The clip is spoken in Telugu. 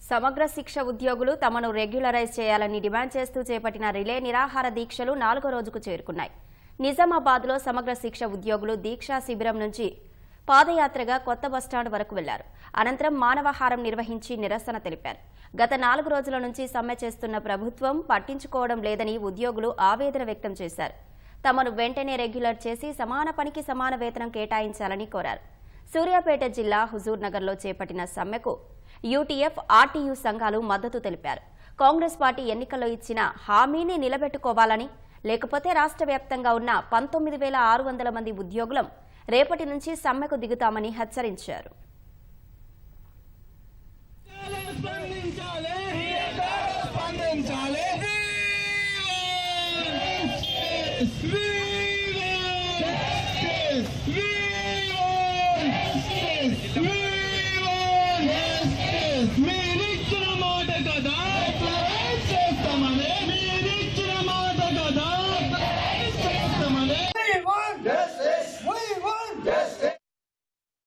సమగ్ర శిక్ష ఉద్యోగులు తమను రెగ్యులరైజ్ చేయాలని డిమాండ్ చేస్తూ చేపట్టిన రిలే నిరాహార దీక్షలు 4వ రోజుకు చేరుకున్నాయి. నిజామాబాద్లో సమగ్ర శిక్ష ఉద్యోగులు దీక్షా శిబిరం నుంచి పాదయాత్రగా కొత్త బస్టాండ్ వరకు వెళ్లారు. అనంతరం మానవహారం నిర్వహించి నిరసన తెలిపారు. గత 4 రోజుల నుంచి సమ్మె చేస్తున్న ప్రభుత్వం పట్టించుకోవడం లేదని ఉద్యోగులు ఆవేదన వ్యక్తం చేశారు. తమను వెంటనే రెగ్యులర్ చేసి సమాన పనికి సమాన వేతనం కేటాయించాలని కోరారు. సూర్యాపేట జిల్లా హుజూర్ నగర్లో చేపట్టిన సమ్మెకు యూటీఎఫ్, ఆర్టీయూ సంఘాలు మద్దతు తెలిపారు. కాంగ్రెస్ పార్టీ ఎన్నికల్లో ఇచ్చిన హామీని నిలబెట్టుకోవాలని, లేకపోతే రాష్ట్ర వ్యాప్తంగా ఉన్న 19,600 మంది ఉద్యోగులం రేపటి నుంచి సమ్మెకు దిగుతామని హెచ్చరించారు. Yes,